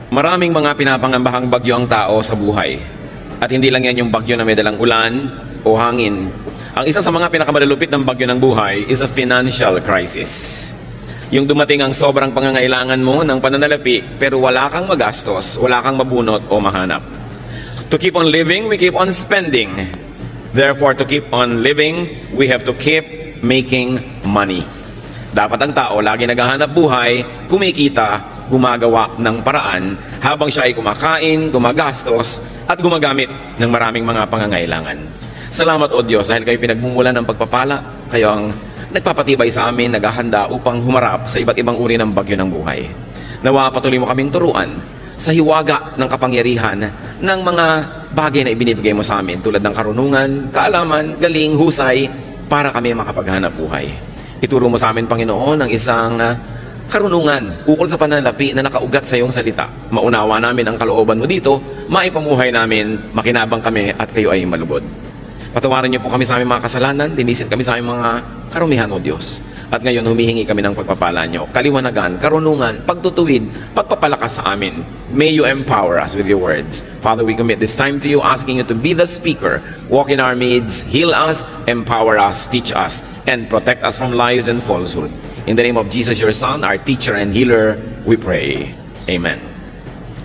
Maraming mga pinapangambahang bagyo ang tao sa buhay. At hindi lang yan yung bagyo na may dalang ulan o hangin. Ang isa sa mga pinakamalulupit ng bagyo ng buhay is a financial crisis. Yung dumating ang sobrang pangangailangan mo ng pananalapi pero wala kang magastos, wala kang mabunot o mahanap. To keep on living, we keep on spending. Therefore, to keep on living, we have to keep making money. Dapat ang tao lagi naghahanap buhay, kumikita, gumagawa ng paraan habang siya ay kumakain, gumagastos, at gumagamit ng maraming mga pangangailangan. Salamat o Diyos dahil kayo pinagmumulan ng pagpapala, kayo ang nagpapatibay sa amin, naghahanda upang humarap sa iba't ibang uri ng bagyo ng buhay. Nawa patuloy mo kaming turuan sa hiwaga ng kapangyarihan ng mga bagay na ibinibigay mo sa amin tulad ng karunungan, kaalaman, galing, husay para kami makapaghanap buhay. Ituro mo sa amin, Panginoon, ang isang karunungan ukol sa pananalapi na nakaugat sa iyong salita. Maunawa namin ang kalooban mo dito, maipamuhay namin, makinabang kami at kayo ay malugod. Patawarin niyo po kami sa aming mga kasalanan, linisin kami sa aming mga karumihan, O Diyos. At ngayon humihingi kami ng pagpapala niyo, kaliwanagan, karunungan, pagtutuwid, pagpapalakas sa amin. May you empower us with your words. Father, we commit this time to you, asking you to be the speaker, walk in our midst, heal us, empower us, teach us, and protect us from lies and falsehood. In the name of Jesus, your Son, our teacher and healer, we pray. Amen.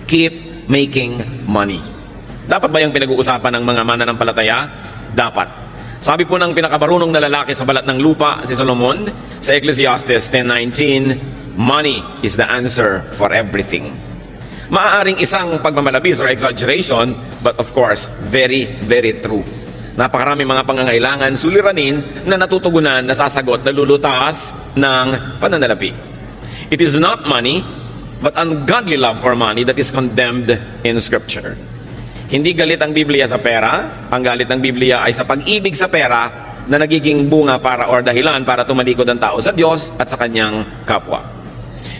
Keep making money. Dapat ba yung pinag-uusapan ng mga mananampalataya? Dapat. Sabi po ng pinakabarunong na lalaki sa balat ng lupa, si Solomon, sa Ecclesiastes 10:19, money is the answer for everything. Maaaring isang pagmamalabis or exaggeration, but of course, very, very true. Napakarami mga pangangailangan, suliranin na natutugunan, nasasagot, nalulutas ng pananalapi. It is not money, but ungodly love for money that is condemned in Scripture. Hindi galit ang Biblia sa pera, ang galit ng Biblia ay sa pag-ibig sa pera na nagiging bunga para or dahilan para tumalikod ang tao sa Diyos at sa kanyang kapwa.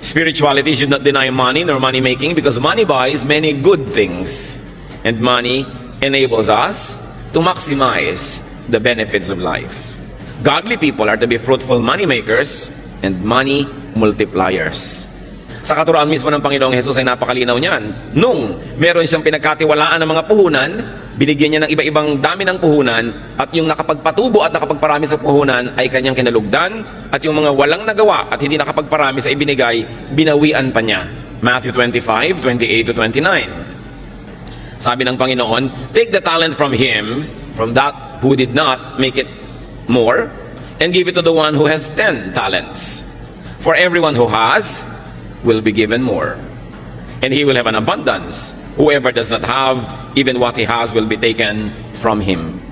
Spirituality should not deny money nor money making because money buys many good things and money enables us to maximize the benefits of life. Godly people are to be fruitful money makers and money multipliers. Sa katuroan mismo ng Panginoong Hesus ay napakalinaw niyan. Nung meron siyang pinagkatiwalaan ng mga puhunan, binigyan niya ng iba-ibang dami ng puhunan, at yung nakapagpatubo at nakapagparami sa puhunan ay kanyang kinalugdan, at yung mga walang nagawa at hindi nakapagparami sa ibinigay, binawian pa niya. Matthew 25:28-29. Sabi ng Panginoon, take the talent from him, from that who did not make it more, and give it to the one who has 10 talents. For everyone who has will be given more, and he will have an abundance. Whoever does not have, even what he has will be taken from him.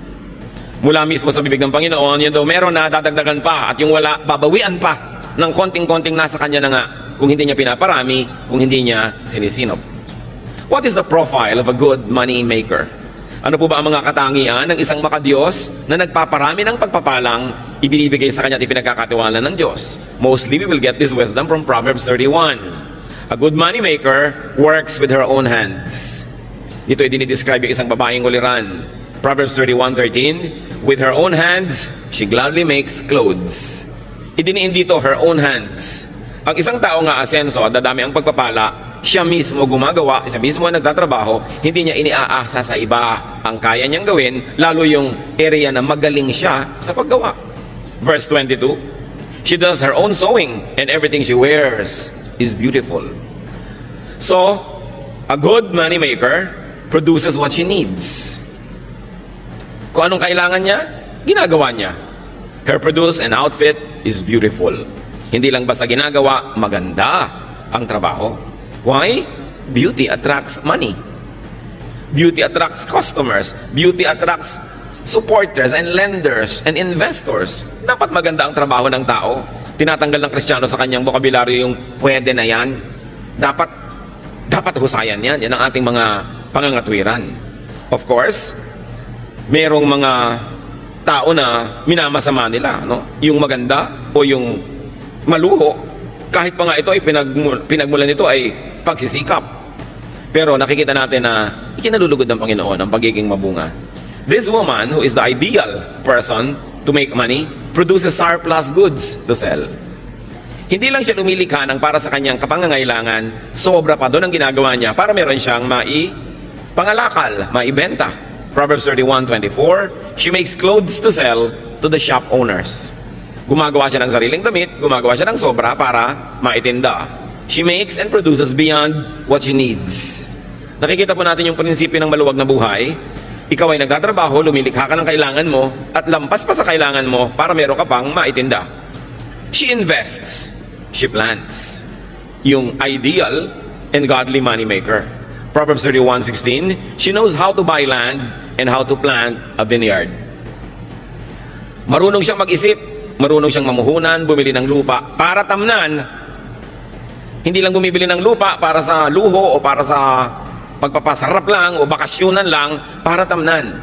Mula mismo sa bibig ng Panginoon, yun daw meron na dadagdagan pa, at yung wala, babawian pa ng konting-konting nasa kanya na nga, kung hindi niya pinaparami, kung hindi niya sinisinop. What is the profile of a good money maker? Ano po ba ang mga katangian ng isang makadiyos na nagpaparami ng pagpapalang ibinibigay sa kanya at ipinagkakatiwalaan ng Diyos? Mostly, we will get this wisdom from Proverbs 31. A good money maker works with her own hands. Dito ay dinidescribe yung isang babaeng uliran. Proverbs 31:13, with her own hands, she gladly makes clothes. Idiniin dito, her own hands. Ang isang tao nga asenso at dadami ang pagpapala, siya mismo gumagawa, siya mismo nagtatrabaho, hindi niya iniaasa sa iba ang kaya niyang gawin, lalo yung area na magaling siya sa paggawa. Verse 22, she does her own sewing and everything she wears is beautiful. So, a good money maker produces what she needs. Kung anong kailangan niya, ginagawa niya. Her produce and outfit is beautiful. Hindi lang basta ginagawa, maganda ang trabaho. Why? Beauty attracts money. Beauty attracts customers. Beauty attracts supporters and lenders and investors. Dapat maganda ang trabaho ng tao. Tinatanggal ng Kristiyano sa kanyang bokabularyo yung pwede na yan. Dapat husayan yan. Yan ang ating mga pangangatwiran. Of course, merong mga tao na minamasama nila, no? Yung maganda o yung maluho, kahit pa nga ito ay pinagmulan nito ay pagsisikap. Pero nakikita natin na ikinalulugod ng Panginoon ang pagiging mabunga. This woman, who is the ideal person to make money, produces surplus goods to sell. Hindi lang siya lumilikha ng para sa kanyang kapangangailangan, sobra pa doon ang ginagawa niya para meron siyang pangalakal, maibenta. Proverbs 31:24, she makes clothes to sell to the shop owners. Gumagawa siya ng sariling damit, gumagawa siya ng sobra para maitinda. She makes and produces beyond what she needs. Nakikita po natin yung prinsipyo ng maluwag na buhay. Ikaw ay nagtatrabaho, lumilikha ka ng kailangan mo, at lampas pa sa kailangan mo para meron ka pang maitinda. She invests. She plants. Yung ideal and godly moneymaker. Proverbs 31:16, she knows how to buy land and how to plant a vineyard. Marunong siyang mag-isip, marunong siyang mamuhunan, bumili ng lupa para tamnan. Hindi lang bumibili ng lupa para sa luho o para sa pagpapasarap lang o bakasyonan lang, para tamnan.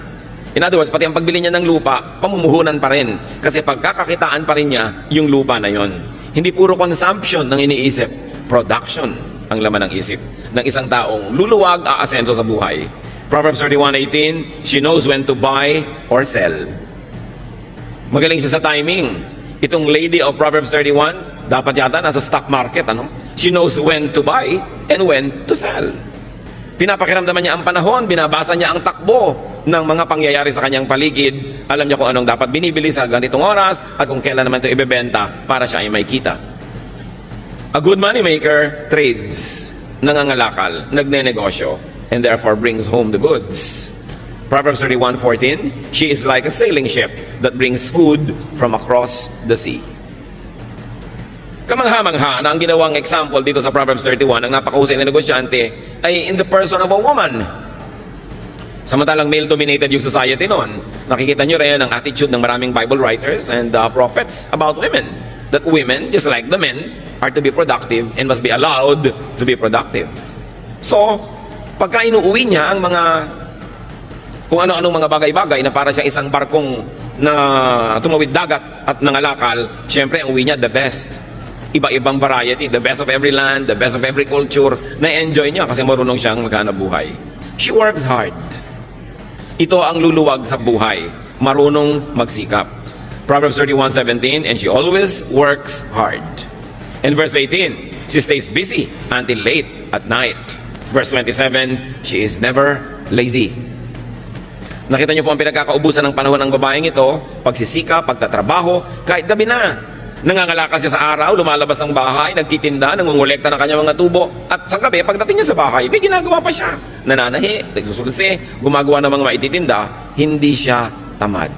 In other words, pati ang pagbili niya ng lupa, pamumuhunan pa rin. Kasi pagkakakitaan pa rin niya yung lupa na yon. Hindi puro consumption ng iniisip, production ang laman ng isip ng isang taong luluwag, aasenso sa buhay. Proverbs 31:18, she knows when to buy or sell. Magaling siya sa timing. Itong lady of Proverbs 31, dapat yata nasa stock market, ano? She knows when to buy and when to sell. Pinapakiramdaman niya ang panahon, binabasa niya ang takbo ng mga pangyayari sa kanyang paligid. Alam niya kung anong dapat binibili sa ganitong oras at kung kailan naman ito ibebenta para siya ay may kita. A good money maker trades, nangangalakal, nagnenegosyo, and therefore brings home the goods. Proverbs 31:14, she is like a sailing ship that brings food from across the sea. Kamangha-mangha na ang ginawang example dito sa Proverbs 31 ng napakahusay na negosyante ay in the person of a woman. Samantalang male-dominated yung society noon. Nakikita nyo rin ang attitude ng maraming Bible writers and prophets about women. That women, just like the men, are to be productive and must be allowed to be productive. So, pagka inuuwi niya ang mga kung ano-anong mga bagay-bagay na para siyang isang barkong na tumawid dagat at nangalakal, syempre ang uwi niya the best. Iba-ibang variety, the best of every land, the best of every culture, na-enjoy niya kasi marunong siyang maghanap buhay. She works hard. Ito ang luluwag sa buhay, marunong magsikap. Proverbs 31:17, and she always works hard. And verse 18, she stays busy until late at night. Verse 27, she is never lazy. Nakita niyo po ang pinagkakaubusan ng panahon ng babaeng ito, pagsisikap, pagtatrabaho, kahit gabi na. Nangangalakal siya sa araw, lumalabas ng bahay, nagtitinda, nangungulekta ng kanyang mga tubo. At sa gabi, pagdating niya sa bahay, may ginagawa pa siya. Nananahi, nagsusulsi, gumagawa ng mga maititinda, hindi siya tamad.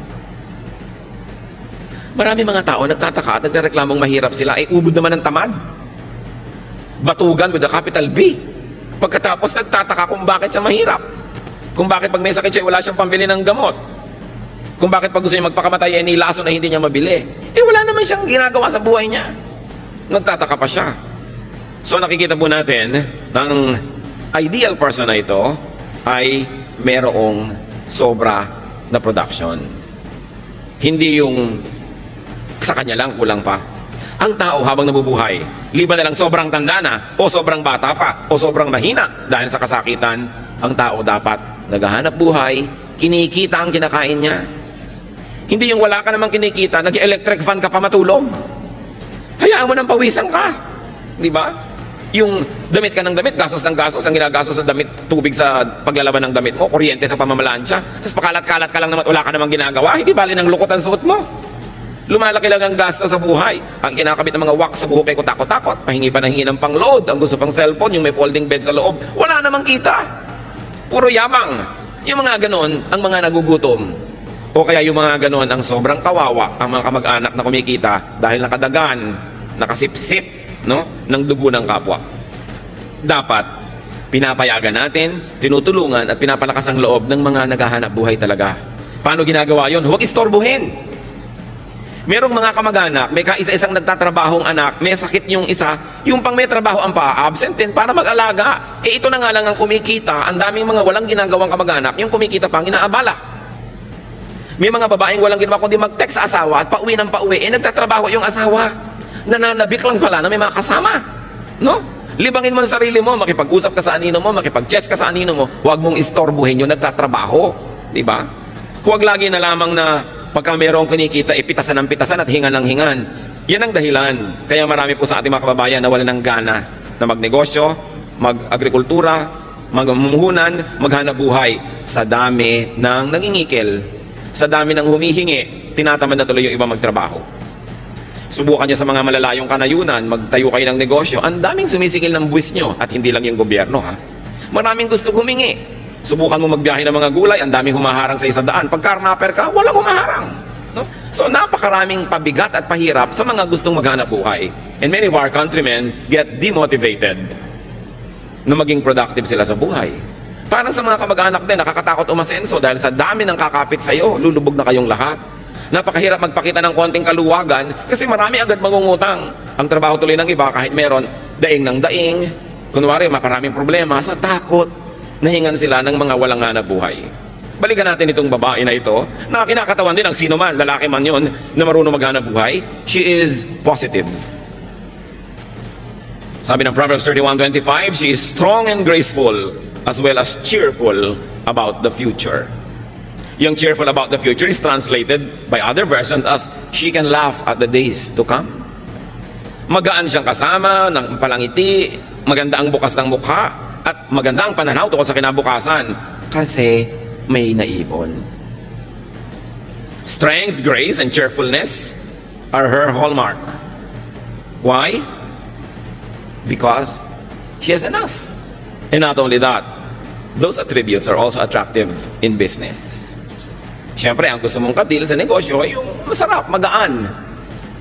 Marami mga tao nagtataka at nagreklamong mahirap sila, ay ubod naman ng tamad. Batugan with a capital B. Pagkatapos nagtataka kung bakit siya mahirap. Kung bakit pag may sakit siya, wala siyang pambili ng gamot. Kung bakit pag gusto niya magpakamatay ay nilaso na hindi niya mabili. Wala naman siyang ginagawa sa buhay niya. Nagtataka pa siya. So nakikita po natin ng ideal person na ito ay merong sobra na production. Hindi yung sa kanya lang, kulang pa. Ang tao habang nabubuhay, liban na lang sobrang tanda na, o sobrang bata pa, o sobrang mahina dahil sa kasakitan, ang tao dapat naghahanap buhay, kinikita ang kinakain niya. Hindi yung wala ka namang kinikita, nag-electric fan ka pa matulog. Hayaan mo nang pawisan ka. Di ba? Yung damit ka ng damit, gastos ng gastos, ang ginagastos sa damit, tubig sa paglalaban ng damit mo, kuryente sa pamamalansya, tapos pakalat-kalat ka lang naman, wala ka namang ginagawa, hindi bali ng lukot ang suot mo. Lumalaki lang ang gasto sa buhay. Ang kinakabit ng mga wax sa buhok ay kutakot-takot, pahingi pa ng hingi ng pang-load, ang gusto pang cellphone, yung may folding bed sa loob, wala namang kita. Puro yabang. Yung mga ganon, ang mga nagugutom. O kaya yung mga ganon, ang sobrang kawawa, ang mga kamag-anak na kumikita dahil nakadagan, nakasipsip, no, ng dugo ng kapwa. Dapat, pinapayagan natin, tinutulungan at pinapalakas ang loob ng mga naghahanap buhay talaga. Paano ginagawa yon? Huwag istorbohin. Merong mga kamag-anak, may kaisa-isang nagtatrabahong anak, may sakit yung isa, yung pang may trabaho ang pa-absent din para mag-alaga. Ito na nga lang ang kumikita, ang daming mga walang ginagawang kamag-anak, yung kumikita pang inaabala. May mga babaeng walang ginawa kundi mag-text sa asawa at pauwi ng pauwi, nagtatrabaho yung asawa. Nananabik lang pala na may mga kasama. No? Libangin mo ang sarili mo, makipag-usap ka sa anino mo, makipag-chess ka sa anino mo, huwag mong istorbuhin yung nagtatrabaho. Diba? Huwag lagi na lamang na pagka mayroong kinikita, ipitasan ng pitasan at hingan ng hingan. Yan ang dahilan. Kaya marami po sa ating mga kababayan na wala ng gana na magnegosyo, mag-agrikultura, magmumuhunan, maghanap buhay sa dami ng nangingikil, sa dami ng humihingi, tinatamad na tuloy yung iba magtrabaho. Subukan niyo sa mga malalayong kanayunan, magtayo kayo ng negosyo, ang daming sumisikil ng buwis nyo at hindi lang yung gobyerno ha. Maraming gusto humingi. Subukan mo magbiyahe ng mga gulay, ang daming humaharang sa isang daan. Pag karnaper ka, walang humaharang. No? So napakaraming pabigat at pahirap sa mga gustong maghanap buhay. And many of our countrymen get demotivated na maging productive sila sa buhay. Parang sa mga kamag-anak din, nakakatakot umasenso dahil sa dami ng kakapit sa iyo, lulubog na kayong lahat. Napakahirap magpakita ng konting kaluwagan kasi marami agad mangungutang. Ang trabaho tuloy ng iba kahit meron daing ng daing, kunwari maraming problema sa takot, nahingan sila ng mga walang hanap buhay. Balikan natin itong babae na ito na kinakatawan din ng sino man, lalaki man yon, na marunong maghanap buhay. She is positive. Sabi ng Proverbs 31:25, she is strong and graceful as well as cheerful about the future. Yung cheerful about the future is translated by other versions as she can laugh at the days to come. Magaan siyang kasama, ng palangiti, maganda ang bukas ng mukha, at maganda ang pananaw tungkol sa kinabukasan kasi may naipon. Strength, grace, and cheerfulness are her hallmark. Why? Because she has enough. And not only that, those attributes are also attractive in business. Siyempre, ang gusto mong kadil sa negosyo ay yung masarap, magaan.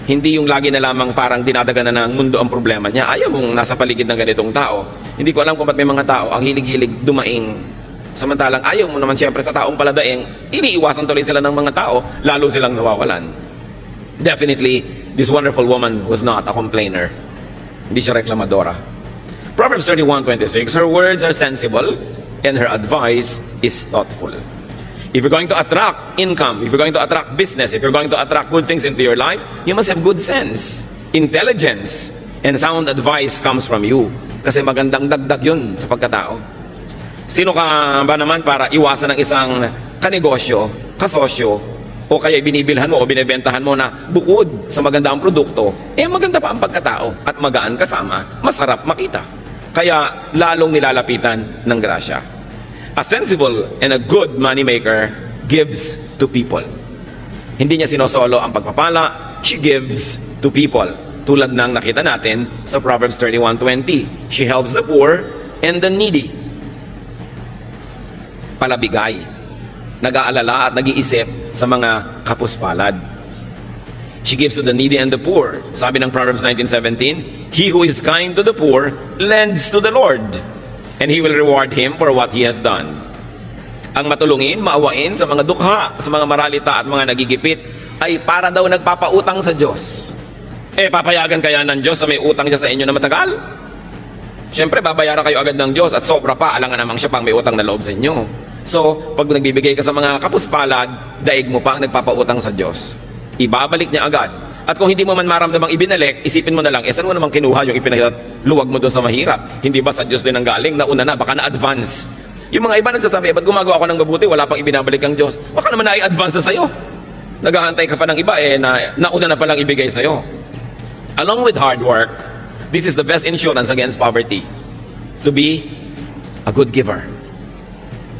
Hindi yung lagi na lamang parang dinadaganan ng mundo ang problema niya. Ayaw mong nasa paligid ng ganitong tao. Hindi ko alam kung ba't may mga tao ang hilig-hilig dumaing. Samantalang ayaw mo naman siyempre sa taong paladaing, iniiwasan tuloy sila ng mga tao, lalo silang nawawalan. Definitely, this wonderful woman was not a complainer. Hindi siya reklamadora. Proverbs 31:26, her words are sensible and her advice is thoughtful. If you're going to attract income, if you're going to attract business, if you're going to attract good things into your life, you must have good sense, intelligence, and sound advice comes from you. Kasi magandang dagdag yun sa pagkatao. Sino ka ba naman para iwasan ng isang kanegosyo, kasosyo, o kaya binibilhan mo o binibentahan mo na bukod sa maganda ang produkto, maganda pa ang pagkatao at magaan kasama, masarap makita. Kaya lalong nilalapitan ng grasya. A sensible and a good moneymaker gives to people. Hindi niya sinosolo ang pagpapala, she gives to people. Tulad ng nakita natin sa Proverbs 31:20. She helps the poor and the needy. Palabigay. Nag-aalala at nag-iisip sa mga kapuspalad. She gives to the needy and the poor. Sabi ng Proverbs 19:17, he who is kind to the poor lends to the Lord, and He will reward him for what he has done. Ang matulungin, maawain sa mga dukha, sa mga maralita at mga nagigipit, ay para daw nagpapautang sa Diyos. Papayagan kaya ng Diyos na may utang siya sa inyo na matagal? Siyempre, babayaran kayo agad ng Diyos at sobra pa, alangan namang siya pang may utang na loob sa inyo. So, pag nagbibigay ka sa mga kapuspalad, daig mo pa ang nagpapautang sa Diyos. Ibabalik niya agad. At kung hindi mo man maramdamang ibinalik, isipin mo na lang, saan mo namang kinuha yung ipinaluwag mo doon sa mahirap? Hindi ba sa Diyos din ang galing? Nauna na, baka na-advance. Yung mga iba nagsasabi, ba't gumagawa ako ng mabuti, wala pang ibinabalik ang Diyos? Baka naman na-advance na sa'yo. Naghahantay ka pa ng iba, nauna na palang ibigay sa'yo. Along with hard work, this is the best insurance against poverty. To be a good giver.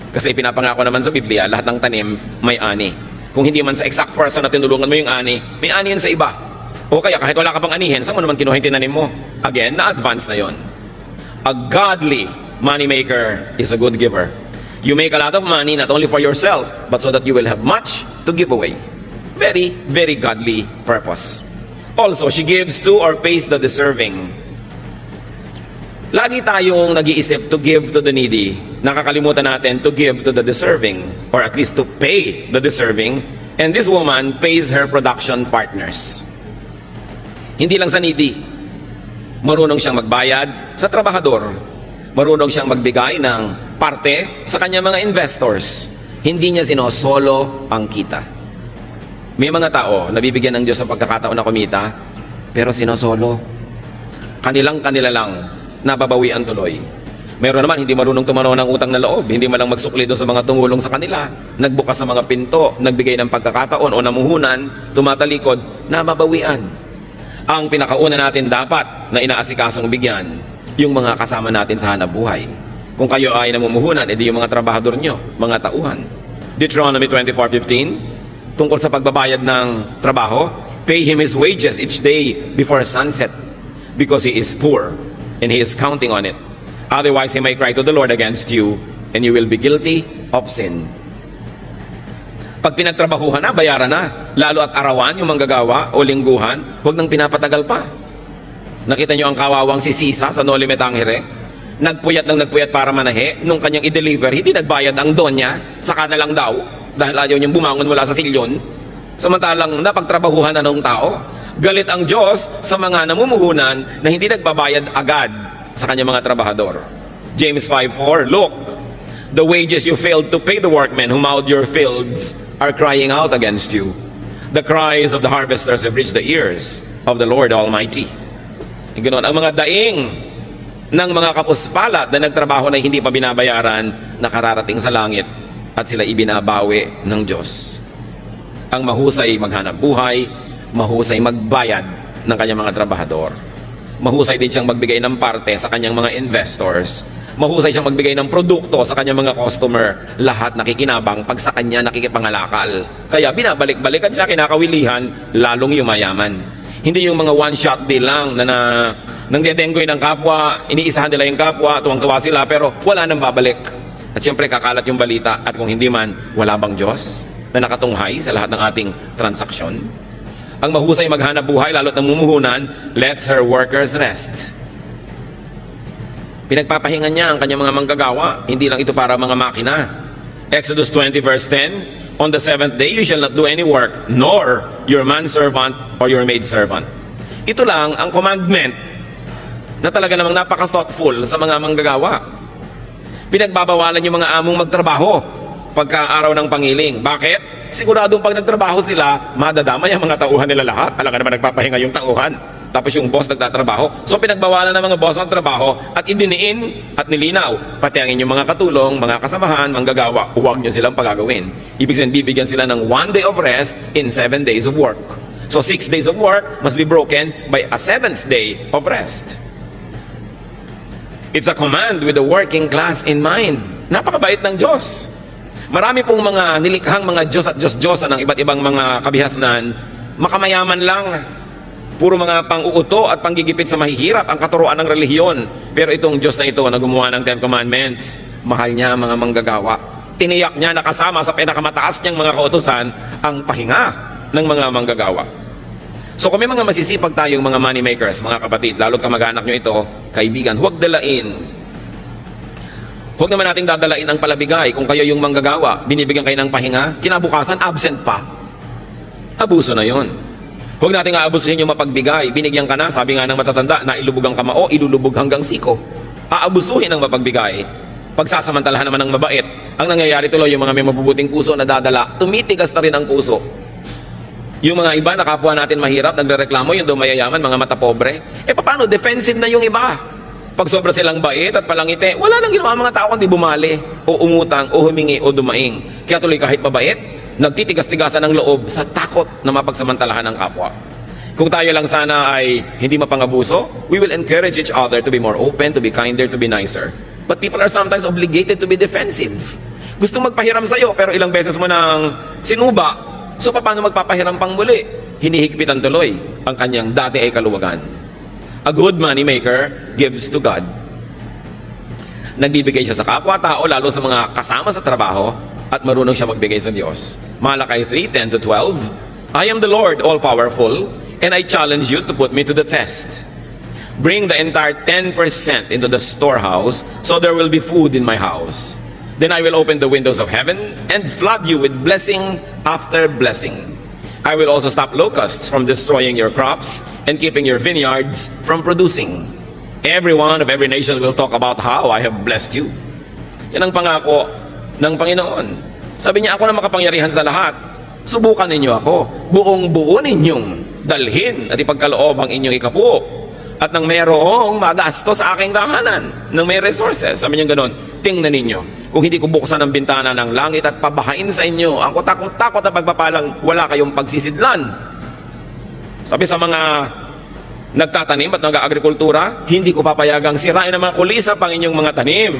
Kasi pinapangako naman sa Biblia, lahat ng tanim may ani. Kung hindi man sa exact person na tinulungan mo yung ani, may ani yun sa iba. O kaya kahit wala ka pang anihin, saan mo naman kinuha yung tinanim mo? Again, na-advance na yon. A godly moneymaker is a good giver. You make a lot of money not only for yourself, but so that you will have much to give away. Very, very godly purpose. Also, she gives to or pays the deserving. Lagi tayong nag-iisip to give to the needy. Nakakalimutan natin to give to the deserving, or at least to pay the deserving. And this woman pays her production partners. Hindi lang sa needy. Marunong siyang magbayad sa trabahador. Marunong siyang magbigay ng parte sa kanyang mga investors. Hindi niya sinosolo ang kita. May mga tao nabibigyan ng Diyos sa pagkakataon na kumita, pero sinosolo. Kanila lang nababawian tuloy. Meron naman hindi marunong tumanaw ng utang na loob, hindi malang magsukli doon sa mga tumulong sa kanila, nagbukas sa mga pinto, nagbigay ng pagkakataon o namuhunan, tumatalikod, nababawian. Ang pinakauna natin dapat na inaasikasong bigyan, yung mga kasama natin sa hanap buhay. Kung kayo ay namumuhunan, edi yung mga trabahador nyo, mga tauhan. Deuteronomy 24:15, tungkol sa pagbabayad ng trabaho, pay him his wages each day before sunset, because he is poor, and he is counting on it. Otherwise, he may cry to the Lord against you, and you will be guilty of sin. Pag pinagtrabahuhan na, bayaran na. Lalo at arawan, yung manggagawa o lingguhan, huwag nang pinapatagal pa. Nakita nyo ang kawawang si Sisa sa No Limit Angere? Nagpuyat para manahe. Nung kanyang i-deliver, hindi nagbayad ang donya. Saka na lang daw, dahil ayaw niyang bumangon mula sa silyon. Samantalang napagtrabahuhan na ng tao. Galit ang Diyos sa mga namumuhunan na hindi nagbabayad agad sa kanyang mga trabahador. James 5:4, look, the wages you failed to pay the workmen who mowed your fields are crying out against you. The cries of the harvesters have reached the ears of the Lord Almighty. Ganoon, ang mga daing ng mga kapuspalat na nagtrabaho na hindi pa binabayaran, nakararating sa langit at sila ibinabawi ng Diyos. Ang mahusay maghanap buhay, mahusay magbayad ng kanyang mga trabahador. Mahusay din siyang magbigay ng parte sa kanyang mga investors. Mahusay siyang magbigay ng produkto sa kanyang mga customer. Lahat nakikinabang pag sa kanya nakikipangalakal. Kaya binabalik-balikan siya, kinakawilihan, lalong yumayaman. Hindi yung mga one-shot deal lang na nang dedenggoy ng kapwa, iniisahan nila yung kapwa, tuwang-tuwa sila, pero wala nang babalik. At siyempre kakalat yung balita, at kung hindi man, wala bang Diyos na nakatunghay sa lahat ng ating transaksyon? Ang mahusay maghanap buhay, lalo't namumuhunan, lets her workers rest. Pinagpapahingan niya ang kanyang mga manggagawa. Hindi lang ito para mga makina. Exodus 20:10, on the seventh day you shall not do any work, nor your manservant or your maidservant. Ito lang ang commandment na talaga namang napaka-thoughtful sa mga manggagawa. Pinagbabawalan yung mga among magtrabaho pagka araw ng pangiling. Bakit? Siguradong pag nagtrabaho sila, madadamay ang mga tauhan nila lahat. Talaga naman nagpapahinga yung tauhan. Tapos yung boss nagtatrabaho. So pinagbawalan ng mga boss magtrabaho at idiniin at nilinaw. Pati ang inyong mga katulong, mga kasamahan, manggagawa, huwag nyo silang pagagawin. Ibig sabihin, bibigyan sila ng 1 day of rest in 7 days of work. So 6 days of work must be broken by a 7th day of rest. It's a command with the working class in mind. Napakabait ng Diyos. Marami pong mga nilikhang mga Diyos at Diyos-Diyosan ng iba't ibang mga kabihasnan, makamayaman lang. Puro mga pang-uuto at panggigipit sa mahihirap ang katuruan ng relihiyon. Pero itong Diyos na ito na gumawa ng 10 Commandments, mahal niya mga manggagawa. Tiniyak niya na kasama sa pinakamataas niyang mga kautusan ang pahinga ng mga manggagawa. So kung may mga masisipag tayong mga money makers, mga kapatid, lalo't kamag-anak nyo ito, kaibigan, huwag dalain. Huwag naman nating dadalain ang palabigay. Kung kayo yung manggagawa, binibigyan kayo ng pahinga, kinabukasan, absent pa. Abuso na yon. Huwag nating aabusuhin yung mapagbigay. Binigyan ka na, sabi nga ng matatanda, na ilubog ang kamao, ilulubog hanggang siko. Aabusuhin ang mapagbigay. Pagsasamantalahan naman ng mabait. Ang nangyayari tuloy, yung mga may mabubuting puso na dadala, tumitigas na rin ang puso. Yung mga iba na kapwa natin mahirap, nagrereklamo, yung daw mayayaman, mga mata pobre. Paano? Defensive na yung iba. Pag sobra silang bait at palangiti, wala nang ginawa mga tao kundi bumali, o umutang, o humingi, o dumaing. Kaya tuloy kahit mabait, nagtitigas-tigasan ng loob sa takot na mapagsamantalahan ng kapwa. Kung tayo lang sana ay hindi mapangabuso, we will encourage each other to be more open, to be kinder, to be nicer. But people are sometimes obligated to be defensive. Gusto magpahiram sa'yo, pero ilang beses mo nang sinuba. So paano magpapahiram pang muli? Hinihigpitan tuloy ang kanyang dati ay kaluwagan. A good money maker gives to God. Nagbibigay siya sa kapwa-tao, lalo sa mga kasama sa trabaho, at marunong siya magbigay sa Diyos. Malakay 3:10-12, I am the Lord all-powerful, and I challenge you to put me to the test. Bring the entire 10% into the storehouse, so there will be food in my house. Then I will open the windows of heaven and flood you with blessing after blessing. I will also stop locusts from destroying your crops and keeping your vineyards from producing. Everyone of every nation will talk about how I have blessed you. Yan ang pangako ng Panginoon. Sabi niya, ako na makapangyarihan sa lahat. Subukan ninyo ako. Buong-buo ninyong dalhin at ipagkaloob ang inyong ikapuo. At nang mayroong magasto sa aking tahanan, nang may resources, sabi niya gano'n, tingnan ninyo. Kung hindi ko buksan ang bintana ng langit at pabahain sa inyo, ang kutakot-takot na pagpapalang wala kayong pagsisidlan. Sabi sa mga nagtatanim at nag-agrikultura, hindi ko papayagang sirain ng mga kulisa pang inyong mga tanim.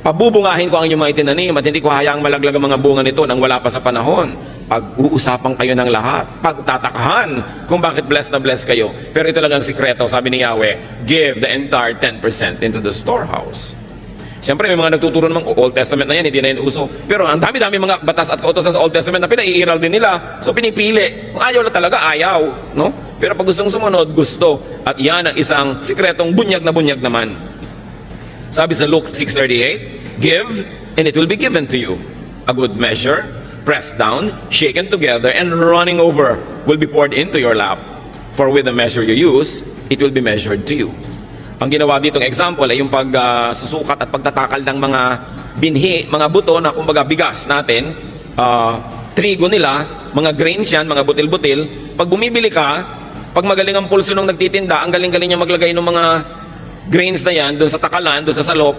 Pabubungahin ko ang inyong mga itinanim at hindi ko hayaang malaglag ang mga bunga nito nang wala pa sa panahon. Pag-uusapan kayo ng lahat, pagtatakahan kung bakit blessed na blessed kayo. Pero ito lang ang sikreto, sabi ni Yahweh, give the entire 10% into the storehouse. Siyempre, may mga nagtuturo namang Old Testament na yan, hindi na yan uso. Pero ang dami-dami mga batas at kautosan sa Old Testament na pinaiiral din nila. So pinipili. Kung ayaw na talaga, ayaw. No? Pero pag gustong sumunod, gusto. At yan ang isang sikretong bunyag naman. Sabi sa Luke 6:38, give, and it will be given to you. A good measure, pressed down, shaken together, and running over will be poured into your lap. For with the measure you use, it will be measured to you. Ang ginawa ditong example ay yung pagsusukat at pagtatakal ng mga binhi, mga buto na kumbaga bigas natin, trigo nila, mga grains yan, mga butil-butil. Pag bumibili ka, pag magaling ang pulso nung nagtitinda, ang galing-galing niya maglagay ng mga grains na yan doon sa takalan, doon sa salop,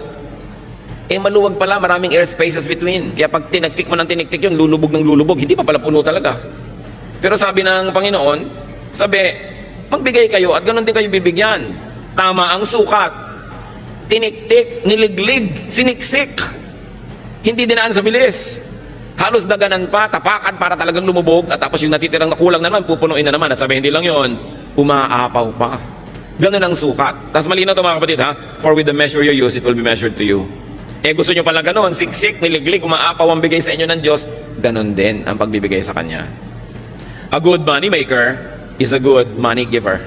maluwag pala, maraming air spaces between. Kaya pag tinagtik mo ng tinigtik yun, lulubog ng lulubog, hindi pa pala puno talaga. Pero sabi ng Panginoon, magbigay kayo at ganun din kayo bibigyan. Tama ang sukat. Tiniktik, niliglig, siniksik. Hindi dinaan sa bilis. Halos daganan pa, tapakan para talagang lumubog. At tapos yung natitirang nakulang na naman, pupunuin na naman. At sabi, hindi lang yon, umaapaw pa. Ganun ang sukat. Tapos malinaw ito mga kapatid ha. For with the measure you use, it will be measured to you. Gusto nyo pala ganun, siksik, niliglig, umaapaw ang bigay sa inyo ng Diyos. Ganun din ang pagbibigay sa Kanya. A good money maker is a good money giver.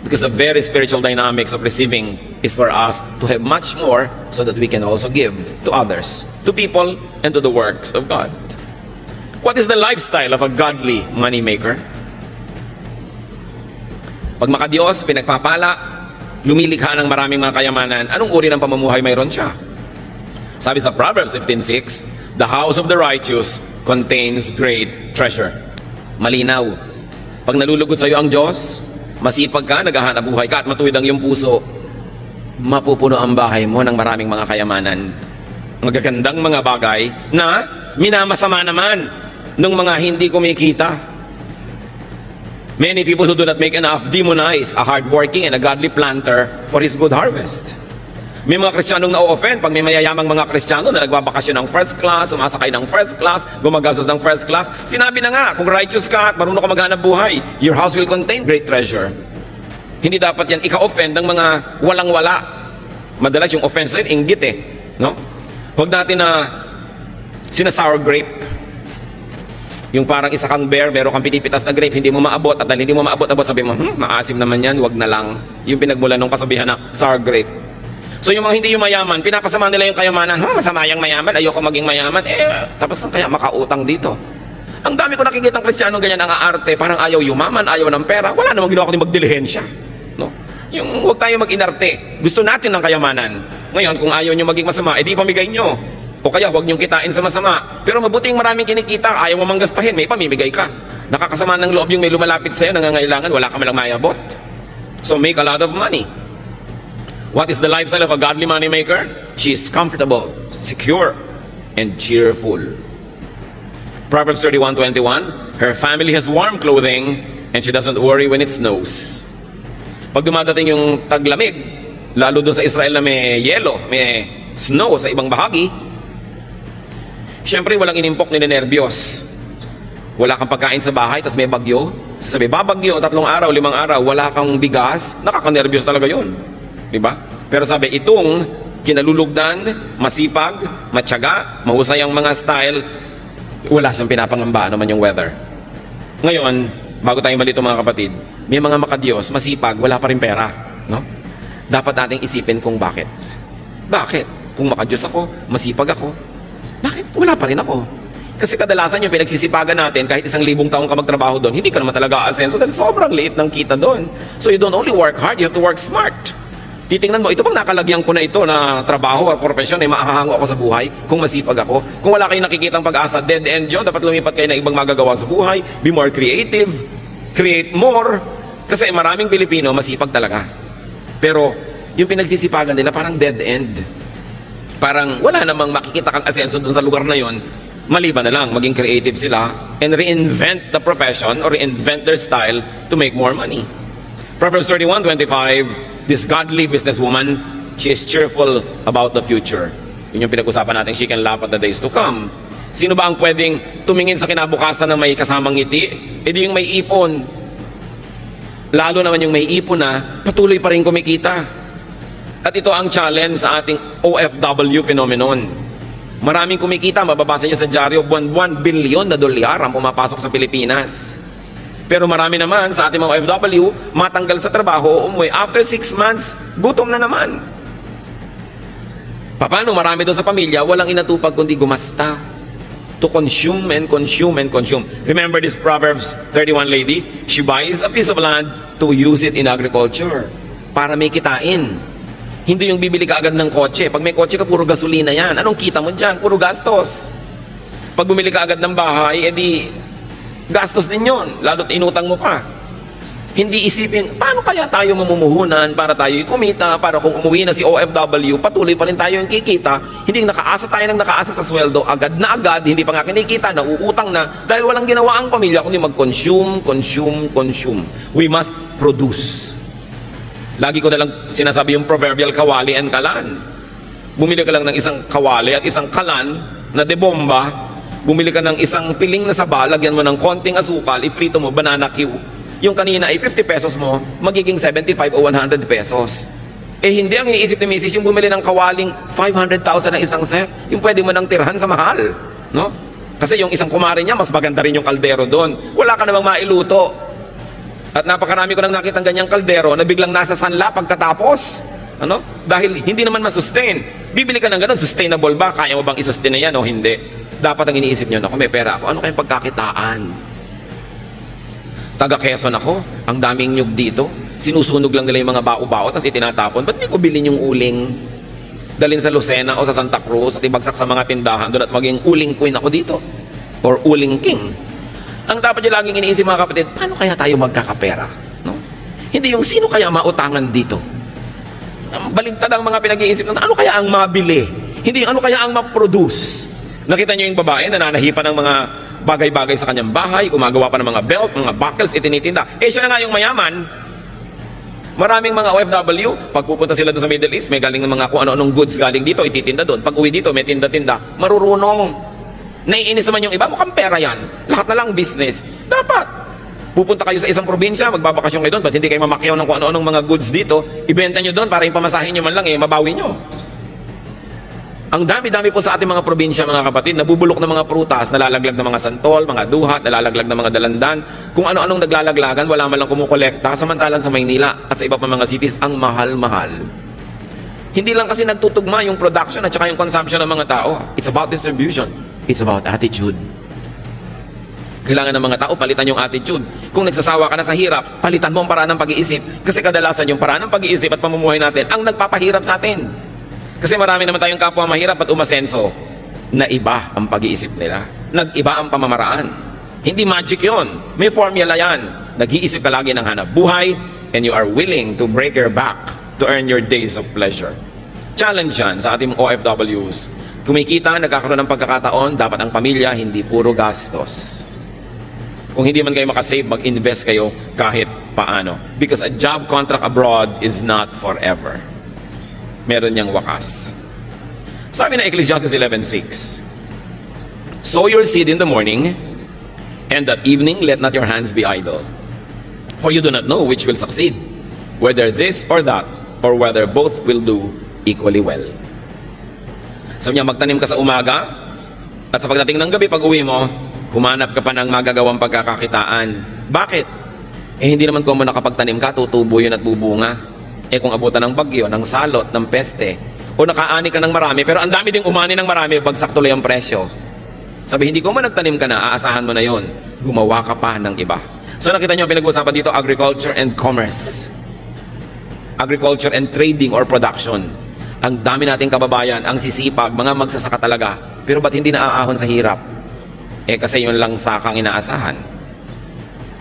Because the very spiritual dynamics of receiving is for us to have much more so that we can also give to others, to people, and to the works of God. What is the lifestyle of a godly money maker? Pag makadiyos, pinagpapala, lumilikha ng maraming mga kayamanan, anong uri ng pamumuhay mayroon siya? Sabi sa Proverbs 15:6, the house of the righteous contains great treasure. Malinaw. Pag nalulugod sa iyo ang Diyos, masipag ka, naghahanap buhay ka, at matuwid ang iyong puso, mapupuno ang bahay mo ng maraming mga kayamanan. Magagandang mga bagay na minamasama naman ng mga hindi kumikita. Many people who do not make enough demonize a hardworking and a godly planter for his good harvest. May mga Kristiyanong na-offend pag may mayayamang mga Kristiyano na nagbabakasyon ng first class, sumasakay ng first class, gumagastos ng first class. Sinabi na nga, kung righteous ka at marunong ka maghanap buhay, your house will contain great treasure. Hindi dapat yan ika-offend ng mga walang-wala. Madalas yung offense rin, inggit no? Huwag natin na sina-sour grape. Yung parang isa kang bear, meron kang pinipitas na grape, hindi mo maabot, at dahil hindi mo maabot, sabi mo, maasim naman yan, wag na lang. Yung pinagmula ng kasabihan na sour grape. So yung mga hindi yung mayaman, pinapasama nila yung kayamanan. Masama yung mayaman, ayoko maging mayaman. Tapos kaya makautang dito. Ang dami ko nakikita ng Kristiyano ganyan ang aarte, parang ayaw yumaman, ayaw ng pera. Wala namang ginawa kundi magdilihensya. No? Yung huwag tayo mag-inarte. Gusto natin ng kayamanan. Ngayon, kung ayaw nyo maging masama, edi pamigay nyo. O kaya huwag nyong kitain sa masama. Pero mabuting maraming kinikita, ayaw mo manggastahin, may pamimigay ka. Nakakasama ng loob yung may lumalapit sa'yo, nangangailangan, wala ka malang mayabot. So make a lot of money. What is the lifestyle of a godly money maker? She is comfortable, secure, and cheerful. Proverbs 31:21, her family has warm clothing and she doesn't worry when it snows. Pag dumadating yung taglamig, lalo doon sa Israel na may yelo, may snow sa ibang bahagi, syempre walang inimpok ni nenerbyos. Wala kang pagkain sa bahay, tas may bagyo. Sabi, babagyo, 3 araw, 5 araw, wala kang bigas, nakakanerbiyos talaga yun. Diba? Pero sabi, itong kinalulugdan, masipag, matyaga, mahusay ang mga style, wala siyang pinapangamba naman yung weather. Ngayon, bago tayong balito mga kapatid, may mga makadiyos, masipag, wala pa rin pera. No? Dapat nating isipin kung bakit. Bakit? Kung makadiyos ako, masipag ako, bakit? Wala pa rin ako. Kasi kadalasan yung pinagsisipagan natin, kahit 1,000 taong ka magtrabaho doon, hindi ka naman talaga aasenso dahil sobrang liit ng kita doon. So you don't only work hard, you have to work smart. Titingnan mo, ito bang nakalagyan ko na ito na trabaho at profesyon ay maahahango ako sa buhay kung masipag ako? Kung wala kayong nakikitang pag-asa, dead end yun, dapat lumipat kayo na ibang magagawa sa buhay, be more creative, create more. Kasi maraming Pilipino masipag talaga. Pero yung pinagsisipagan nila parang dead end. Parang wala namang makikita kang asenso dun sa lugar na yon, maliban na lang maging creative sila and reinvent the profession or reinvent their style to make more money. Proverbs 31:25, this godly businesswoman, she is cheerful about the future. Yun yung pinag-usapan natin, she can laugh at the days to come. Sino ba ang pwedeng tumingin sa kinabukasan na may kasamang ngiti? E di yung may ipon. Lalo naman yung may ipon na patuloy pa rin kumikita. At ito ang challenge sa ating OFW phenomenon. Maraming kumikita, mababasa nyo sa dyaryo, buwan-buwan, bilyon na dolyar ang pumapasok sa Pilipinas. Pero marami naman sa ating mga OFW, matanggal sa trabaho, umuwi. After 6 months, gutom na naman. Paano marami doon sa pamilya, walang inatupag kundi gumasta. To consume and consume and consume. Remember this Proverbs 31 lady? She buys a piece of land to use it in agriculture. Para may kitain. Hindi yung bibili ka agad ng kotse. Pag may kotse ka, puro gasolina yan. Anong kita mo dyan? Puro gastos. Pag bumili ka agad ng bahay, edi gastos din yon. Lalo't inutang mo pa. Hindi isipin, paano kaya tayo mamumuhunan para tayo kumita, para kung umuwi na si OFW, patuloy pa rin tayo yung kikita, hindi nakaasa tayo ng nakaasa sa sweldo, agad na agad, hindi pa nga kinikita, nauutang na, dahil walang ginawa ang pamilya, kundi mag-consume, consume, consume. We must produce. Lagi ko na lang sinasabi yung proverbial kawali and kalan. Bumili ka lang ng isang kawali at isang kalan na debomba, bumili ka ng isang piling na saba, lagyan mo ng konting asukal, iprito mo, banana Q. Yung kanina ay 50 pesos mo, magiging 75 o 100 pesos. Eh hindi ang iniisip ni Mrs. yung bumili ng kawaling 500,000 na isang set, yung pwede mo nang tirhan sa mahal. No? Kasi yung isang kumare niya, mas maganda rin yung kaldero doon. Wala ka namang mailuto. At napakarami ko nang nakitang ganyang kaldero na biglang nasa sanla pagkatapos. Ano? Dahil hindi naman masustain. Bibili ka ng ganun, sustainable ba? Kaya mo bang isustain na yan o hindi? Dapat ang iniisip nyo, ako may pera ako, ano kayong pagkakitaan? Taga Quezon ako, ang daming nyug dito. Sinusunog lang nila yung mga bao-bao, tapos itinatapon. Ba't di ko bilhin yung uling? Dalhin sa Lucena o sa Santa Cruz at ibagsak sa mga tindahan doon at maging uling queen ako dito. Or uling king. Ang dapat nyo laging iniisip mga kapatid, paano kaya tayo magkakapera? No? Hindi yung sino kaya mautangan dito? Baligtad ang mga pinag-iisip ng ano kaya ang mabili? Hindi yung ano kaya ang ma-produce? Nakita nyo yung babae, nananahipan ng mga bagay-bagay sa kanyang bahay, gumagawa pa ng mga belt, mga buckles, itinitinda. Eh siya na nga yung mayaman. Maraming mga OFW, pag pupunta sila doon sa Middle East, may galing ng mga kung ano-anong goods galing dito, ititinda doon. Pag uwi dito, may tinda-tinda. Marurunong. Naiinis naman yung iba, mukhang pera yan. Lahat na lang business. Dapat. Pupunta kayo sa isang probinsya, magbabakasyon kayo doon, ba't hindi kayo mamakyaw ng kung ano-anong mga goods dito, ibenta nyo doon para yung pamasahin nyo man lang, mabawi nyo. Ang dami-dami po sa ating mga probinsya, mga kapatid, nabubulok ng mga prutas, nalalaglag ng mga santol, mga duhat, nalalaglag ng mga dalandan. Kung ano-anong naglalaglagan, wala man lang kumukolekta. Samantalang sa Maynila at sa iba pa mga cities, ang mahal-mahal. Hindi lang kasi nagtutugma yung production at saka yung consumption ng mga tao. It's about distribution. It's about attitude. Kailangan ng mga tao, palitan yung attitude. Kung nagsasawa ka na sa hirap, palitan mo ang paraan ng pag-iisip. Kasi kadalasan yung paraan ng pag-iisip at pamumuhay natin ang nagpapahirap sa atin. Kasi marami naman tayong kapwa mahirap at umasenso na iba ang pag-iisip nila. Nag-iba ang pamamaraan. Hindi magic yon. May formula yan. Nag-iisip ka lagi ng hanap buhay and you are willing to break your back to earn your days of pleasure. Challenge yan sa ating OFWs. Kumikita, nagkakaroon ng pagkakataon, dapat ang pamilya hindi puro gastos. Kung hindi man kayo makasave, mag-invest kayo kahit paano. Because a job contract abroad is not forever. Meron niyang wakas. Sabi na Ecclesiastes 11:6, sow your seed in the morning, and at evening let not your hands be idle. For you do not know which will succeed, whether this or that, or whether both will do equally well. Sabi niya, magtanim ka sa umaga, at sa pagdating ng gabi, pag uwi mo, humanap ka pa ng magagawang pagkakakitaan. Bakit? Eh hindi naman kung mo nakapagtanim ka, tutubo yun at bubunga. Eh kung abutan ng bagyo, ng salot, ng peste, o nakaani ka ng marami, pero ang dami ding umani ng marami, bagsak tuloy ang presyo. Sabi, hindi ko man nagtanim ka na, aasahan mo na yon. Gumawa ka pa ng iba. So nakita nyo pinag-uusapan dito, agriculture and commerce. Agriculture and trading or production. Ang dami nating kababayan, ang sisipag, mga magsasaka talaga, pero ba't hindi naaahon sa hirap? Eh kasi yun lang sakang inaasahan.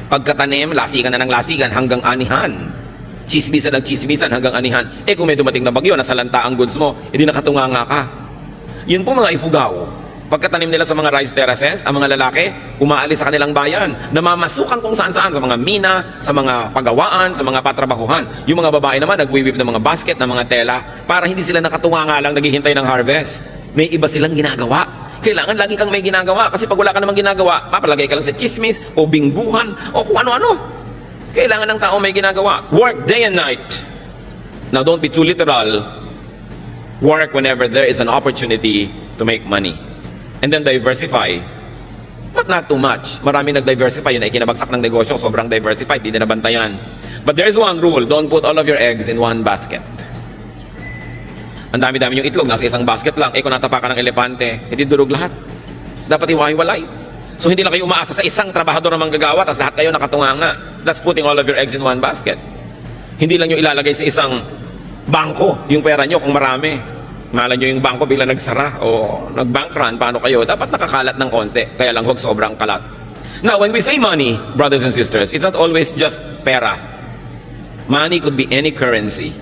Pagkatanim, lasigan na ng lasigan hanggang anihan. Chismisan ng chismisan hanggang anihan. Eh kung may dumating na bagyo, nasalanta ang goods mo, edi nakatunganga ka. Yun po mga ifugaw. Pagkatanim nila sa mga rice terraces, ang mga lalaki, umaalis sa kanilang bayan, namamasukan kung saan-saan, sa mga mina, sa mga pagawaan, sa mga patrabahuhan. Yung mga babae naman, nagwiwip ng mga basket, ng mga tela, para hindi sila nakatunga nga lang naghihintay ng harvest. May iba silang ginagawa. Kailangan lagi kang may ginagawa, kasi pag wala ka namang ginagawa, papalagay ka lang sa chismis, o bingguhan, o kung ano-ano. Kailangan ng tao may ginagawa. Work day and night. Now, don't be too literal. Work whenever there is an opportunity to make money. And then diversify. But not too much. Marami nag-diversify. Yun ay kinabagsak ng negosyo. Sobrang diversified. Di na nabantayan. But there's one rule. Don't put all of your eggs in one basket. Ang dami-dami yung itlog. Nasa isang basket lang. Kung natapakan ng elepante, hindi durog lahat. Dapat iwahiwalay. So hindi lang kayo umaasa sa isang trabahador na manggagawa, tapos lahat kayo nakatunganga. That's putting all of your eggs in one basket. Hindi lang yung ilalagay sa isang bangko yung pera nyo kung marami. Malan nyo yung bangko bigla nagsara o nag-bank run, paano kayo? Dapat nakakalat ng konti, kaya lang huwag sobrang kalat. Now, when we say money, brothers and sisters, it's not always just pera. Money could be any currency.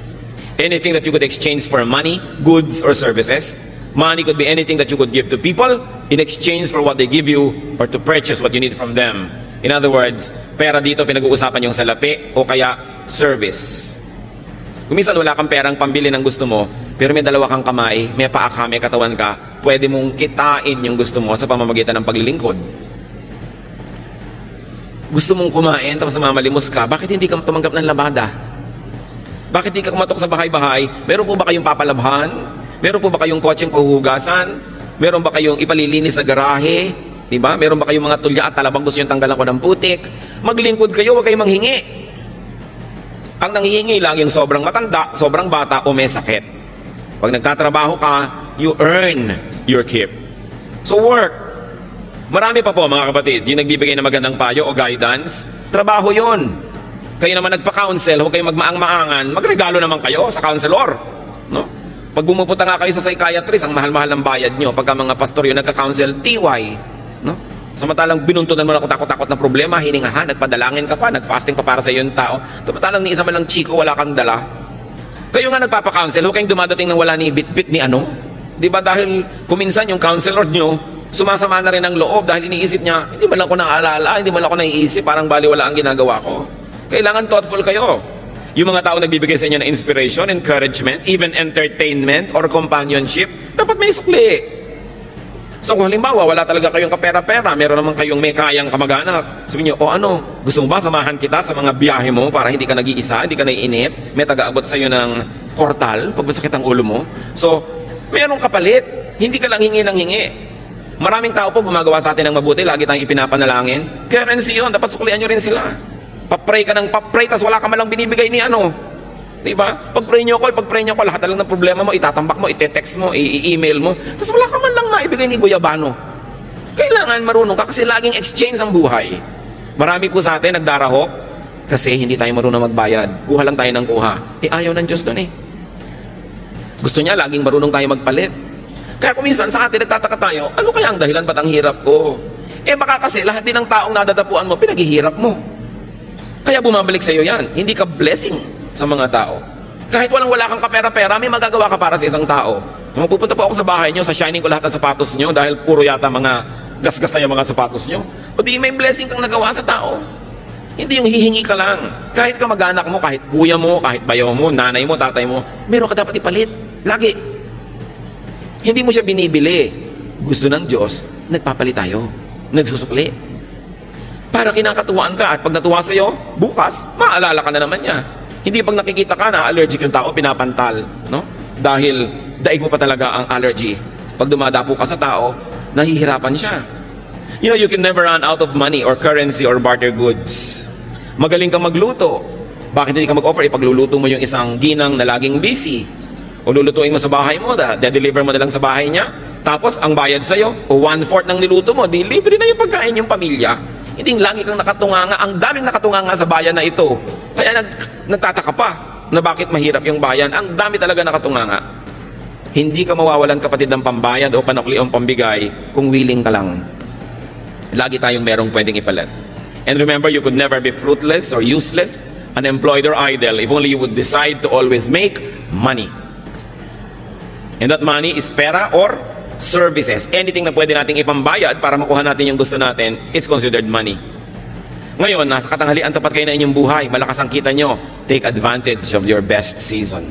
Anything that you could exchange for money, goods, or services. Money could be anything that you could give to people in exchange for what they give you or to purchase what you need from them. In other words, pera dito pinag-uusapan yung salapi o kaya service. Kung minsan wala kang perang pambili ng gusto mo, pero may dalawa kang kamay, may paa ka, may katawan ka, pwede mong kitain yung gusto mo sa pamamagitan ng paglilingkod. Gusto mong kumain, tapos mamalimos ka, bakit hindi ka tumanggap ng labada? Bakit hindi ka kumatok sa bahay-bahay? Meron po ba kayong papalabhan? Meron po ba kayong kotseng pahuhugasan? Meron ba kayong ipalilinis sa garahe? Diba? Meron ba kayong mga tulya at talabang gusto nyo tanggalan ko ng putik? Maglingkod kayo, huwag kayong manghingi. Ang nanghihingi lang yung sobrang matanda, sobrang bata o may sakit. Pag nagtatrabaho ka, you earn your keep. So work. Marami pa po mga kapatid, yung nagbibigay ng magandang payo o guidance, trabaho yon. Kayo naman nagpa-counsel, huwag kayong magmaang-maangan, magregalo naman kayo sa counselor. No? Pag bumupunta nga kayo sa psychiatrist, ang mahal-mahal ng bayad nyo. Pagka mga pastor yung nagka-counsel, TY. No? Samantalang binuntunan mo na kung takot-takot na problema, hiningahan, nagpadalangin ka pa, nag-fasting pa para sa iyong tao. Samantalang ni isa man lang chiko, wala kang dala. Kayo nga nagpapa-counsel, huwag kayong dumadating ng wala ni bit-bit ni ano. Di ba dahil kuminsan yung counselor nyo, sumasama na rin ang loob dahil iniisip niya, hindi man lang ako naaalala, hindi man lang ako naiisip, parang baliwala ang ginagawa ko. Kailangan thoughtful kayo. Yung mga tao nagbibigay sa inyo ng inspiration, encouragement, even entertainment or companionship, dapat may sukli. So kung halimbawa, wala talaga kayong kapera-pera, meron naman kayong may kayang kamag-anak, sabihin nyo, o ano, gusto mo ba samahan kita sa mga biyahe mo para hindi ka nag-iisa, hindi ka naiinip, may taga-abot sa'yo ng portal pag masakit ang ulo mo. So, merong kapalit, hindi ka lang hingi ng hingi. Maraming tao po gumagawa sa atin ng mabuti, lagi tayong ipinapanalangin. Currency yun, dapat suklian nyo rin sila. Papray ka ng papray, tas wala ka malang binibigay ni ano. Diba? Pag-pray nyo ko, lahat na lang ng problema mo, itatambak mo, ite-text mo, i-email mo, tapos wala ka man lang maibigay ni Guyabano. Kailangan marunong ka kasi laging exchange ang buhay. Marami po sa atin nagdarahok kasi hindi tayo marunong magbayad. Kuha lang tayo ng kuha. Ayaw ng Diyos doon eh. Gusto niya laging marunong tayo magpalit. Kaya kung minsan sa atin nagtataka tayo, ano kaya ang dahilan ba't ang hirap ko? Baka kasi lahat din ng taong nadadapuan mo, pinaghihirap mo. Kaya bumabalik sa iyo yan. Hindi ka blessing sa mga tao. Kahit wala kang kapera-pera, may magagawa ka para sa isang tao. Pupunta po ako sa bahay nyo, sa shining ko lahat ng sapatos nyo dahil puro yata mga gasgas na yung mga sapatos nyo. O di may blessing kang nagawa sa tao. Hindi yung hihingi ka lang. Kahit kamag-anak mo, kahit kuya mo, kahit bayaw mo, nanay mo, tatay mo, meron ka dapat ipalit. Lagi. Hindi mo siya binibili. Gusto ng Diyos, nagpapalit tayo. Nagsusukli. Para kinakatuwaan ka at pag natuwa sa'yo, bukas, maalala ka na naman niya. Hindi pag nakikita ka na allergic yung tao, pinapantal, no? Dahil daig mo pa talaga ang allergy. Pag dumadapo ka sa tao, nahihirapan siya. You know, you can never run out of money or currency or barter goods. Magaling kang magluto. Bakit hindi ka mag-offer? Ipagluluto mo yung isang ginang na laging busy. O lulutuin mo sa bahay mo, de-deliver mo na lang sa bahay niya. Tapos, ang bayad sa'yo, o 1/4 ng niluto mo, di libre na yung pagkain yung pamilya. Hindi lagi kang nakatunganga. Ang daming nakatunganga sa bayan na ito. Kaya nagtataka pa na bakit mahirap yung bayan. Ang dami talaga nakatunganga. Hindi ka mawawalan kapatid ng pambayad o panukli o pambigay kung willing ka lang. Lagi tayong merong pwedeng ipalit. And remember, you could never be fruitless or useless, unemployed or idle if only you would decide to always make money. And that money is pera or services, anything na pwede nating ipambayad para makuha natin yung gusto natin, it's considered money. Ngayon, nasa katanghalian tapat kayo na inyong buhay, malakas ang kita nyo, take advantage of your best season.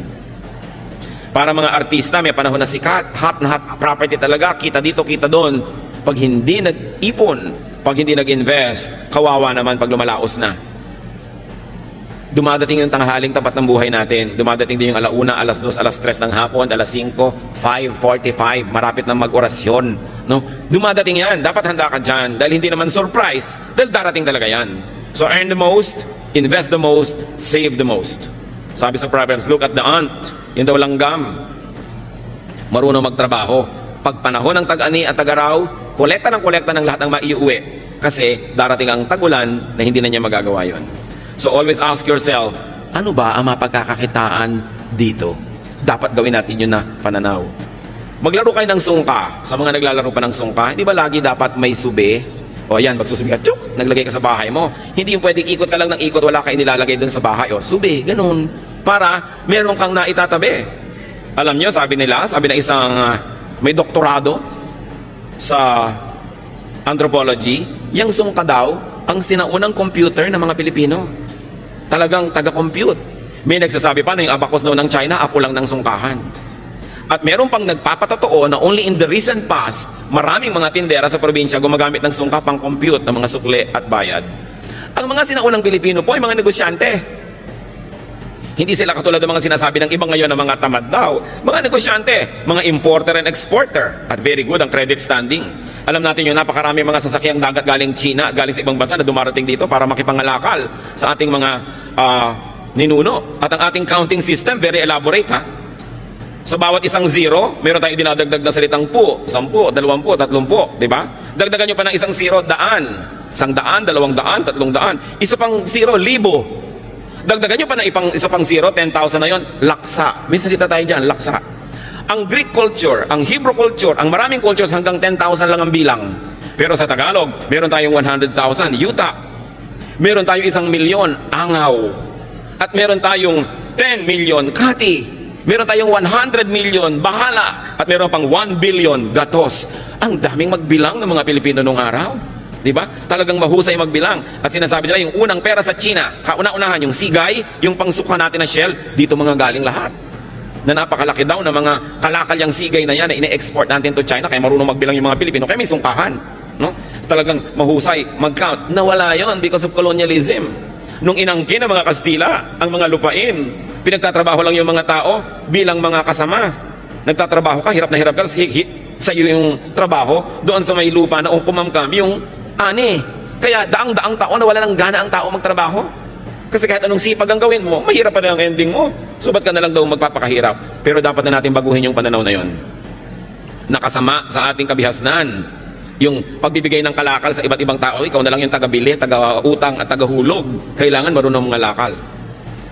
Para mga artista, may panahon na sikat, hot na hot property talaga, kita dito, kita doon. Pag hindi nag-ipon, pag hindi nag-invest, kawawa naman pag lumalaos na. Dumadating yung tanghaling tapat ng buhay natin. Dumadating din yung alauna, alas 2, alas 3 ng hapon, alas 5, 5:45, marapit na mag-orasyon. No? Dumadating yan. Dapat handa ka dyan. Dahil hindi naman surprise. Dahil darating talaga yan. So earn the most, invest the most, save the most. Sabi sa Proverbs, look at the ant. Yung daw langgam. Marunong magtrabaho. Pag panahon ng tag-ani at tag-araw, kolekta ng lahat ng maiuwi. Kasi darating ang tagulan na hindi na niya magagawa yon. So always ask yourself, ano ba ang mapagkakakitaan dito? Dapat gawin natin yun na pananaw. Maglaro kayo ng sungka. Sa mga naglalaro pa ng sungka, hindi ba lagi dapat may sube? O yan, magsusubi ka, tsuk, naglagay ka sa bahay mo. Hindi yung pwedeng ikot ka lang ng ikot, wala kayo nilalagay dun sa bahay. O, sube, ganun. Para meron kang naitatabi. Alam nyo, sabi ng isang may doktorado sa anthropology, yung sungka daw, ang sinaunang computer ng mga Pilipino. Talagang taga-compute. May nagsasabi pa na yung abacus noon ng China, apo lang ng sungkahan. At meron pang nagpapatotoo na only in the recent past, maraming mga tindera sa probinsya gumagamit ng sungka pang compute ng mga sukle at bayad. Ang mga sinaunang Pilipino po ay mga negosyante. Hindi sila katulad ng mga sinasabi ng iba ngayon na mga tamad daw. Mga negosyante, mga importer and exporter. At very good ang credit standing. Alam natin yung napakarami mga sasakyang dagat galing China, galing sa ibang bansa na dumarating dito para makipangalakal sa ating mga ninuno. At ang ating counting system, very elaborate ha. Sa bawat isang zero, meron tayong dinadagdag na salitang po, 10, 20, 30, di ba? Dagdagan nyo pa ng isang zero, daan. 100, 200, 300. Isa pang zero, libo. Dagdagan nyo pa ng isa pang zero, 10,000 na yon, laksa. May salita tayo dyan, laksa. Ang Greek culture, ang Hebrew culture, ang maraming cultures hanggang 10,000 lang ang bilang. Pero sa Tagalog, meron tayong 100,000, yuta. Meron tayong 1,000,000, angaw. At meron tayong 10 million, kati. Meron tayong 100 million, bahala. At meron pang 1 billion, gatos. Ang daming magbilang ng mga Pilipino nung araw. Di ba? Talagang mahusay magbilang. At sinasabi nila, yung unang pera sa China, kauna-unahan, yung sigay, yung pangsukha natin na shell, dito mga galing lahat. Na napakalaki daw na mga kalakalyang sigay na yan na ine-export natin to China, kaya marunong magbilang yung mga Pilipino, kaya may sungkahan. No? Talagang mahusay mag-count. Nawala yon because of colonialism. Nung inangkin ng mga Kastila, ang mga lupain, pinagtatrabaho lang yung mga tao bilang mga kasama. Nagtatrabaho ka, hirap na hirap ka, sa iyo yung trabaho, doon sa may lupa na kumamkam yung ani. Kaya daang-daang tao na wala ng gana ang tao magtrabaho. Kasi kahit anong sipag ang gawin mo, mahirap pa rin ang ending mo. So ba't ka na lang daw magpapakahirap? Pero dapat na natin baguhin yung pananaw na yon. Nakasama sa ating kabihasnan yung pagbibigay ng kalakal sa iba't ibang tao. Ikaw na lang yung taga-bili, taga-utang at taga-hulog. Kailangan marunong mangalakal.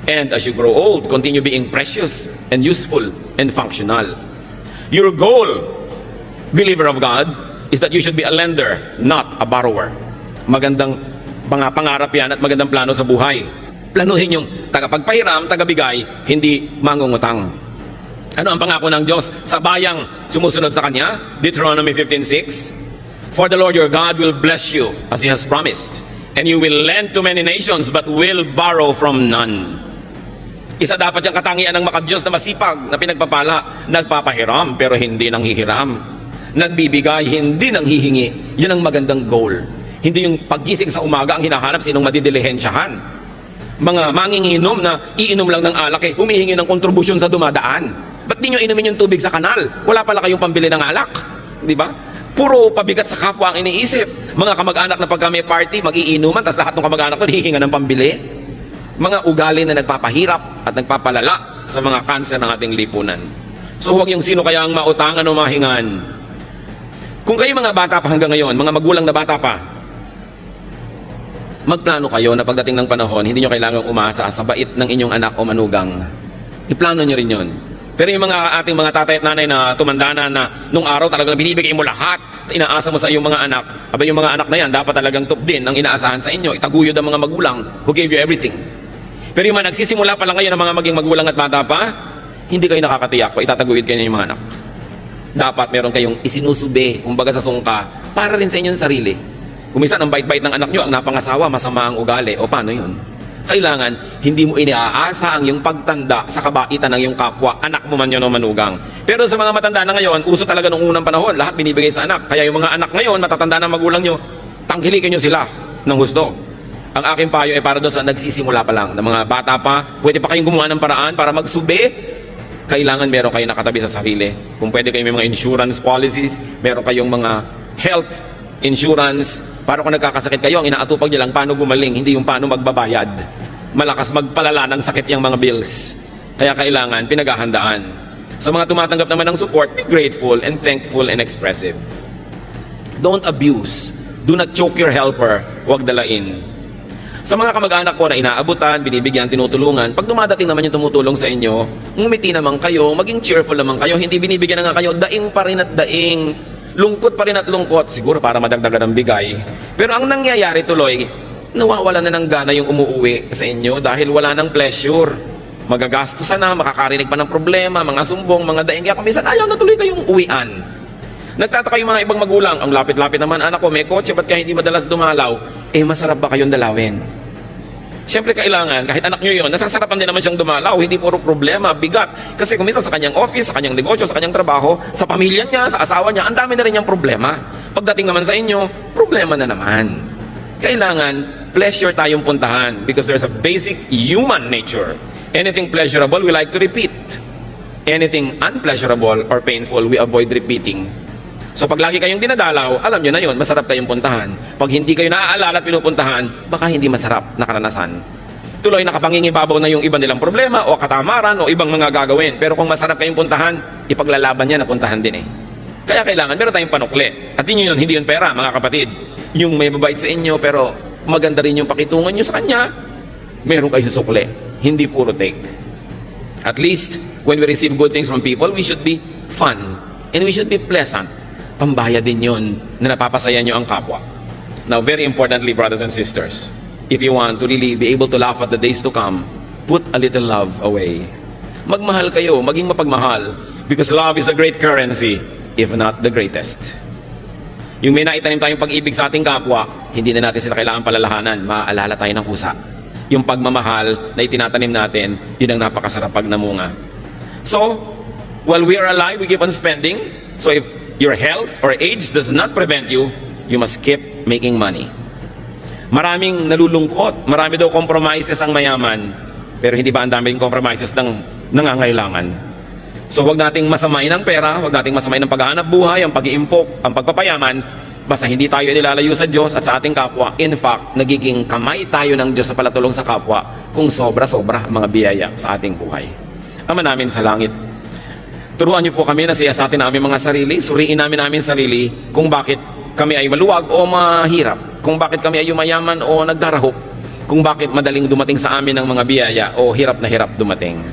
And as you grow old, continue being precious and useful and functional. Your goal, believer of God, is that you should be a lender, not a borrower. Magandang mga pangarap yan at magandang plano sa buhay. Planuhin yung tagapagpahiram, tagabigay, hindi mangungutang. Ano ang pangako ng Diyos sa bayang sumusunod sa Kanya? Deuteronomy 15:6. For the Lord your God will bless you as He has promised, and you will lend to many nations but will borrow from none. Isa dapat yung katangian ng makadiyos na masipag na pinagpapala, nagpapahiram pero hindi nang hihiram. Nagbibigay, hindi nang hihingi. Yun ang magandang goal. Hindi yung paggising sa umaga ang hinahanap sinong madidilihensyahan. Mga manginginom na iinom lang ng alak humihingi ng kontribusyon sa dumadaan. Ba't di nyo inumin yung tubig sa kanal? Wala pala kayong pambili ng alak. Di ba? Puro pabigat sa kapwa ang iniisip. Mga kamag-anak na pagka may party, mag-iinuman, tapos lahat ng kamag-anak ko hihinga ng pambili. Mga ugali na nagpapahirap at nagpapalala sa mga kanser ng ating lipunan. So huwag yung sino kaya ang mautangan o mahingan. Kung kayo mga bata pa hanggang ngayon, mga magulang na bata pa, magplano kayo na pagdating ng panahon, hindi nyo kailangang umasa sa bait ng inyong anak o manugang. Iplano nyo rin yun. Pero yung mga ating mga tatay at nanay na tumanda na nung araw talagang binibigay mo lahat, inaasa mo sa iyong mga anak, aba yung mga anak na yan, dapat talagang tupdin ang inaasahan sa inyo, itaguyod ang mga magulang who gave you everything. Pero yung mga nagsisimula pa lang ngayon ng mga maging magulang at bata pa, hindi kayo nakakatiyak pa, itataguyod kayo ng mga anak. Dapat meron kayong isinusubi, kumbaga sa sungka, para rin sa inyong sarili. Kung minsan ang bait-bait ng anak nyo, ang napangasawa, masama ang ugali, o paano yun? Kailangan, hindi mo iniaasa ang iyong pagtanda sa kabaitan ng iyong kapwa, anak mo man yun o manugang. Pero sa mga matanda na ngayon, uso talaga nung unang panahon, lahat binibigay sa anak. Kaya yung mga anak ngayon, matatanda na magulang nyo, tangkilikin nyo sila ng gusto. Ang aking payo ay para doon sa nagsisimula pa lang, ng mga bata pa, pwede pa kayong gumawa ng paraan para magsubi. Kailangan meron kayo nakatabi sa sarili. Kung pwede kayo may mga insurance policies, meron kayong mga health insurance, para kung nagkakasakit kayo, ang inaatupag nyo lang paano gumaling, hindi yung paano magbabayad. Malakas magpalala ng sakit yung mga bills. Kaya kailangan pinaghahandaan. Sa mga tumatanggap naman ng support, be grateful and thankful and expressive. Don't abuse. Do not choke your helper. Huwag dalain. Sa mga kamag-anak ko na inaabutan, binibigyan, tinutulungan, pag dumadating naman yung tumutulong sa inyo, ngumiti naman kayo, maging cheerful naman kayo, hindi binibigyan na nga kayo, daing pa rin at daing. Lungkot pa rin at lungkot, siguro para madagdagan ng bigay. Pero ang nangyayari tuloy, nawawala na ng gana yung umuuwi sa inyo dahil wala ng pleasure. Magagastusan na, makakarinig pa ng problema, mga sumbong, mga daing. Kaya kung minsan ayaw na tuloy kayong uwian. Nagtataka yung mga ibang magulang, ang lapit-lapit naman, anak ko, may kotse, ba't kaya hindi madalas dumalaw? Eh, masarap ba kayong dalawin? Siyempre kailangan, kahit anak nyo yun, nasasarapan din naman siyang dumalaw, hindi puro problema, bigat. Kasi kung minsan sa kanyang office, sa kanyang negosyo, sa kanyang trabaho, sa pamilya niya, sa asawa niya, ang dami na rin niyang problema. Pagdating naman sa inyo, problema na naman. Kailangan, pleasure tayong puntahan because there's a basic human nature. Anything pleasurable, we like to repeat. Anything unpleasurable or painful, we avoid repeating. So pag lagi kayong dinadalaw, alam nyo na yun, masarap kayong puntahan. Pag hindi kayo naaalala at pinupuntahan, baka hindi masarap na karanasan. Tuloy nakapangingibabaw na yung iba nilang problema o katamaran o ibang mga gagawin. Pero kung masarap kayong puntahan, ipaglalaban niya na puntahan din eh. Kaya kailangan, meron tayong panukli. At hindi yun pera, mga kapatid. Yung may mabait sa inyo, pero maganda rin yung pakitungan nyo sa kanya, meron kayong sukli. Hindi puro take. At least, when we receive good things from people, we should be fun. And we should be pleasant. Pambaya din yun na napapasaya nyo ang kapwa. Now, very importantly, brothers and sisters, if you want to really be able to laugh at the days to come, put a little love away. Magmahal kayo, maging mapagmahal, because love is a great currency, if not the greatest. Yung may naitanim tayong pag-ibig sa ating kapwa, hindi na natin sila kailangan palalahanan, maaalala tayo ng kusa. Yung pagmamahal na itinatanim natin, yun ang napakasarap pag namunga. So, while we are alive, we keep on spending. So if your health or age does not prevent you, you must keep making money. Maraming nalulungkot, marami daw compromises ang mayaman, pero hindi ba ang daming compromises ng nangangailangan? So wag nating masamain ang pera, wag nating masamain ang paghahanap buhay, ang pag-iimpok, ang pagpapayaman, basta hindi tayo nilalayo sa Diyos at sa ating kapwa. In fact, nagiging kamay tayo ng Diyos sa palatulong sa kapwa kung sobra-sobra ang mga biyaya sa ating buhay. Ama namin sa langit, turuan niyo po kami na siyasatin namin mga sarili, suriin namin sarili kung bakit kami ay maluwag o mahirap, kung bakit kami ay yumayaman o nagdarahop, kung bakit madaling dumating sa amin ang mga biyaya o hirap na hirap dumating.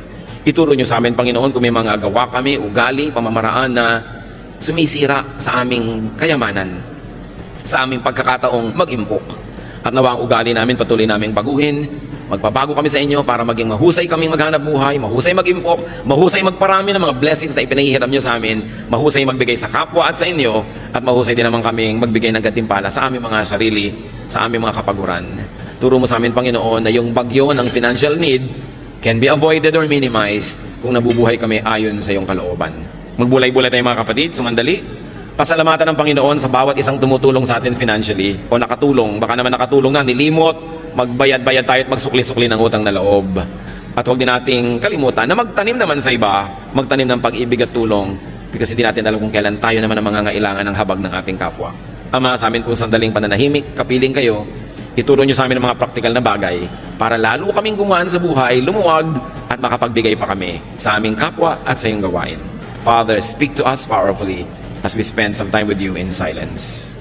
Ituro niyo sa amin, Panginoon, kung may mga gawa kami, ugali, pamamaraan na sumisira sa aming kayamanan, sa aming pagkakataong mag-impok. At nawa ang ugali namin patuloy naming baguhin. Magbabago kami sa inyo para maging mahusay kaming maghanap buhay, mahusay mag-impok, mahusay magparami ng mga blessings na ipinahihiram nyo sa amin, mahusay magbigay sa kapwa at sa inyo, at mahusay din naman kaming magbigay ng gantimpala sa aming mga sarili, sa aming mga kapaguran. Turo mo sa amin, Panginoon, na yung bagyo ng financial need can be avoided or minimized kung nabubuhay kami ayon sa iyong kalooban. Magbulay-bulay tayo mga kapatid, sumandali. Pasalamatan ng Panginoon sa bawat isang tumutulong sa atin financially o nakatulong, baka naman nakatulong na, nilimot, magbayad-bayad tayo at magsukli-sukli ng utang na loob. At huwag din nating kalimutan na magtanim naman sa iba, magtanim ng pag-ibig at tulong, because hindi natin alam kung kailan tayo naman ang mangangailangan ng habag ng ating kapwa. Ama, sa amin po sandaling pananahimik, kapiling kayo, ituro nyo sa amin ang mga praktikal na bagay para lalo kaming gumaan sa buhay, lumuwag at makapagbigay pa kami sa aming kapwa at sa iyong gawain. Father, speak to us powerfully as we spend some time with you in silence.